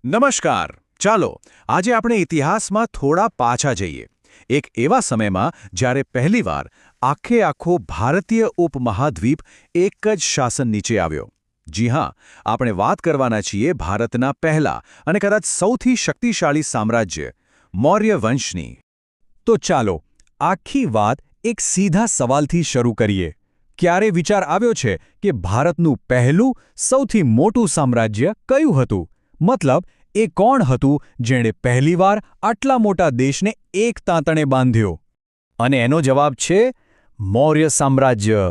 નમસ્કાર. ચાલો આજે આપણે ઇતિહાસમાં થોડા પાછા જઈએ. એક એવા સમયમાં જ્યારે પહેલીવાર આખો ભારતીય ઉપમહાદ્વીપ એક જ શાસન નીચે આવ્યો. જી હા, આપણે વાત કરવાના છીએ ભારતના પહેલા અને કદાચ સૌથી શક્તિશાળી સામ્રાજ્ય મૌર્ય વંશની. તો ચાલો આખી વાત એક સીધા સવાલથી શરૂ કરીએ. ક્યારે વિચાર આવ્યો છે કે ભારતનું પહેલું સૌથી મોટું સામ્રાજ્ય કયું હતું? મતલબ એ કોણ હતું જેણે પહેલીવાર આટલા મોટા દેશને એક તાંતણે બાંધ્યો? અને એનો જવાબ છે મૌર્ય સામ્રાજ્ય.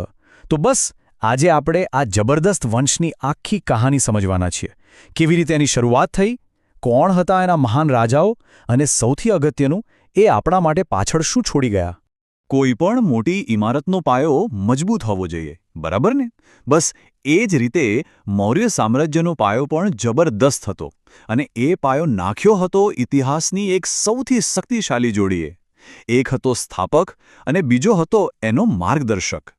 તો બસ આજે આપણે આ જબરદસ્ત વંશની આખી કહાની સમજવાના છીએ. કેવી રીતે એની શરૂઆત થઈ, કોણ હતા એના મહાન રાજાઓ, અને સૌથી અગત્યનું એ આપણા માટે પાછળ શું છોડી ગયા. કોઈ પણ મોટી ઇમારતનો પાયો મજબૂત હોવો જોઈએ, બરાબર ને? બસ એ જ રીતે મૌર્ય સામ્રાજ્યનો પાયો પણ જબરદસ્ત હતો, અને એ પાયો નાખ્યો હતો ઇતિહાસની એક સૌથી શક્તિશાળી જોડીએ. એક હતો સ્થાપક અને બીજો હતો એનો માર્ગદર્શક.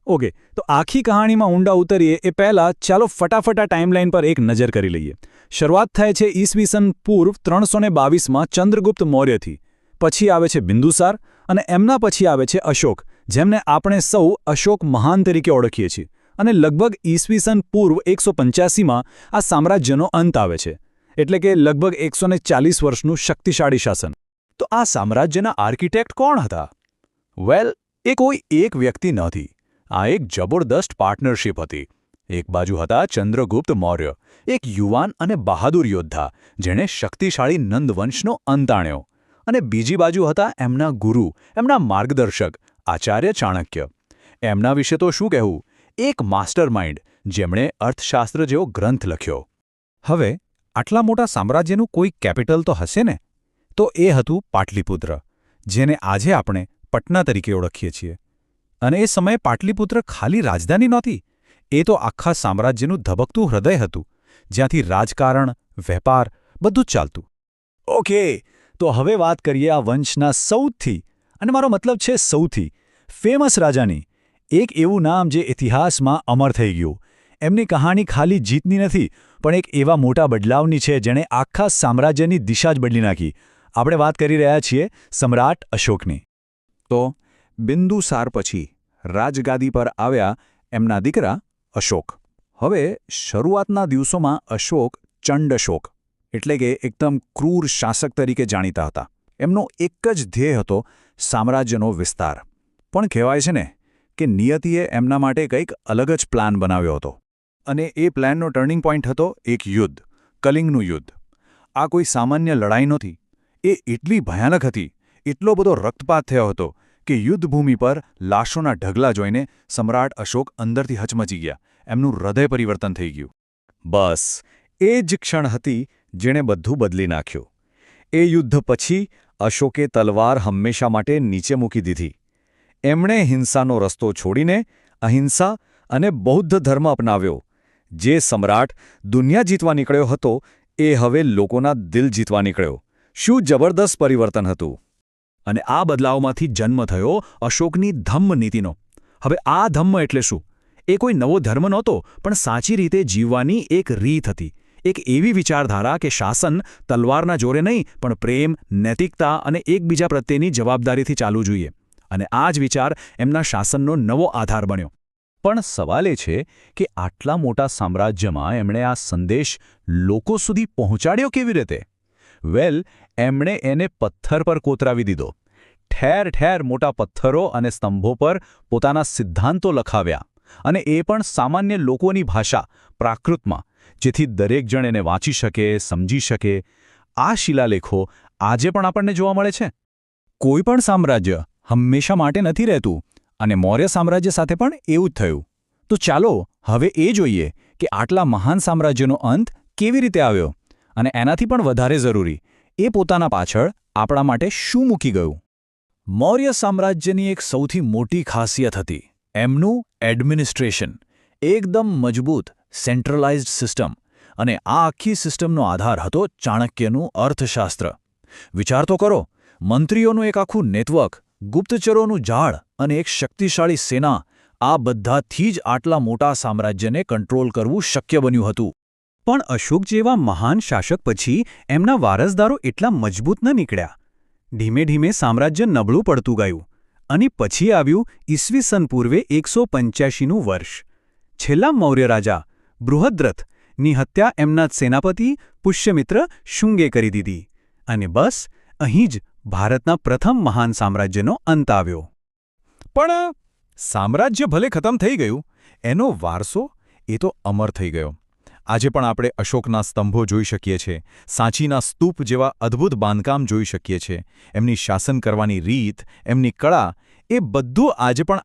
ઓકે, તો આખી કહાણીમાં ઊંડા ઉતરીએ એ પહેલાં ચાલો ફટાફટ આ ટાઈમલાઈન પર એક નજર કરી લઈએ. શરૂઆત થાય છે ઈસવીસન પૂર્વ 322માં ચંદ્રગુપ્ત મૌર્યથી. પછી આવે છે બિંદુસાર, અને એમના પછી આવે છે અશોક, જેમને આપણે સૌ અશોક મહાન તરીકે ઓળખીએ છીએ. અને લગભગ ઈસવીસન પૂર્વ 185માં આ સામ્રાજ્યનો અંત આવે છે, એટલે કે લગભગ 140 વર્ષનું શક્તિશાળી શાસન. તો આ સામ્રાજ્યના આર્કિટેક્ટ કોણ હતા? વેલ, એ કોઈ એક વ્યક્તિ નથી. આ એક જબરદસ્ત પાર્ટનરશિપ હતી. એક બાજુ હતા ચંદ્રગુપ્ત મૌર્ય, એક યુવાન અને બહાદુર યોદ્ધા જેણે શક્તિશાળી નંદવંશનો અંત આણ્યો. અને બીજી બાજુ હતા એમના ગુરુ, એમના માર્ગદર્શક આચાર્ય ચાણક્ય. એમના વિશે તો શું કહેવું? એક માસ્ટર માઇન્ડ જેમણે અર્થશાસ્ત્ર જેવો ગ્રંથ લખ્યો. હવે આટલા મોટા સામ્રાજ્યનું કોઈ કેપિટલ તો હશે ને? તો એ હતું પાટલીપુત્ર, જેને આજે આપણે પટના તરીકે ઓળખીએ છીએ. અને એ સમયે પાટલીપુત્ર ખાલી રાજધાની નહોતી, એ તો આખા સામ્રાજ્યનું ધબકતું હૃદય હતું, જ્યાંથી રાજકારણ, વેપાર બધું જ ચાલતું. ઓકે, તો હવે વાત કરીએ આ વંશના સૌથી, અને મારો મતલબ છે સૌથી ફેમસ રાજાની. એક એવું નામ જે ઇતિહાસમાં અમર થઈ ગયું. એમની કહાણી ખાલી જીતની નથી, પણ એક એવા મોટા બદલાવની છે જેણે આખા સામ્રાજ્યની દિશા જ બદલી નાખી. આપણે વાત કરી રહ્યા છીએ સમ્રાટ અશોકની. તો બિંદુસાર પછી રાજગાદી પર આવ્યા એમના દીકરા અશોક. હવે શરૂઆતના દિવસોમાં અશોક ચંડઅશોક એટલે કે એકદમ ક્રૂર શાસક તરીકે જાણીતા હતા. એમનો એક જ ધ્યેય હતો સામ્રાજ્યનો વિસ્તાર. પણ કહેવાય છે ને કે નિયતિએ એમના માટે કંઈક અલગ જ પ્લાન બનાવ્યો હતો. અને એ પ્લાનનો ટર્નિંગ પોઈન્ટ હતો એક યુદ્ધ, કલિંગનું યુદ્ધ. આ કોઈ સામાન્ય લડાઈ નહોતી. એ એટલી ભયાનક હતી, એટલો બધો રક્તપાત થયો હતો કે યુદ્ધભૂમિ પર લાશોના ઢગલા જોઈને સમ્રાટ અશોક અંદરથી હચમચી ગયા. એમનું હૃદય પરિવર્તન થઈ ગયું. બસ એ જ ક્ષણ હતી જેણે બધું બદલી નાખ્યું. એ યુદ્ધ પછી અશોકે તલવાર હંમેશા માટે નીચે મૂકી દીધી. એમણે હિંસાનો રસ્તો છોડીને અહિંસા અને બૌદ્ધ ધર્મ અપનાવ્યો. જે સમ્રાટ દુનિયા જીતવા નીકળ્યો હતો, એ હવે લોકોના દિલ જીતવા નીકળ્યો. શું જબરદસ્ત પરિવર્તન હતું! અને આ બદલાવમાંથી જન્મ થયો અશોકની ધમ્મ નીતિનો. હવે આ ધમ્મ એટલે શું? એ કોઈ નવો ધર્મ નહોતો, પણ સાચી રીતે જીવવાની એક રીત હતી. એક એવી વિચારધારા કે શાસન તલવારના જોરે નહીં, પણ પ્રેમ, નૈતિકતા અને એકબીજા પ્રત્યેની જવાબદારીથી ચાલવું જોઈએ. અને આ જ વિચાર એમના શાસનનો નવો આધાર બન્યો. પણ સવાલ એ છે કે આટલા મોટા સામ્રાજ્યમાં એમણે આ સંદેશ લોકો સુધી પહોંચાડ્યો કેવી રીતે? વેલ, એમણે એને પથ્થર પર કોતરાવી દીધો. ઠેર ઠેર મોટા પથ્થરો અને સ્તંભો પર પોતાના સિદ્ધાંતો લખાવ્યા. અને એ પણ સામાન્ય લોકોની ભાષા, પ્રાકૃતમાં, જેથી દરેક જણ એને વાંચી શકે, સમજી શકે. આ શિલાલેખો આજે પણ આપણને જોવા મળે છે. કોઈ પણ સામ્રાજ્ય હંમેશા માટે નથી રહેતું, અને મૌર્ય સામ્રાજ્ય સાથે પણ એવું જ થયું. તો ચાલો હવે એ જોઈએ કે આટલા મહાન સામ્રાજ્યનો અંત કેવી રીતે આવ્યો, અને એનાથી પણ વધારે જરૂરી, એ પોતાના પાછળ આપણા માટે શું મૂકી ગયું. મૌર્ય સામ્રાજ્યની એક સૌથી મોટી ખાસિયત હતી એમનું એડમિનિસ્ટ્રેશન. એકદમ મજબૂત, સેન્ટ્રલાઇઝ્ડ સિસ્ટમ. અને આ આખી સિસ્ટમનો આધાર હતો ચાણક્યનું અર્થશાસ્ત્ર. વિચાર તો કરો, મંત્રીઓનું એક આખું નેટવર્ક, ગુપ્તચરોનું જાળ અને એક શક્તિશાળી સેના, આ બધાથી જ આટલા મોટા સામ્રાજ્યને કંટ્રોલ કરવું શક્ય બન્યું હતું. પણ અશોક જેવા મહાન શાસક પછી એમના વારસદારો એટલા મજબૂત ન નીકળ્યા. ધીમે ધીમે સામ્રાજ્ય નબળું પડતું ગયું અને પછી આવ્યું ઈસવીસન પૂર્વે 185નું વર્ષ. છેલ્લા મૌર્ય રાજા બૃહદ્રથની હત્યા એમના સેનાપતિ પુષ્યમિત્ર શુંગે કરી દીધી અને બસ અહીં જ ભારતના પ્રથમ મહાન સામ્રાજ્યનો અંત આવ્યો. પણ સામ્રાજ્ય ભલે ખતમ થઈ ગયું, એનો વારસો એ તો અમર થઈ ગયો. આજે પણ આપણે અશોકના સ્તંભો જોઈ શકીએ છીએ, સાંચીના સ્તૂપ જેવા અદ્ભુત બાંધકામ જોઈ શકીએ છીએ. એમની શાસન કરવાની રીત, એમની કળા, એ બધું આજે પણ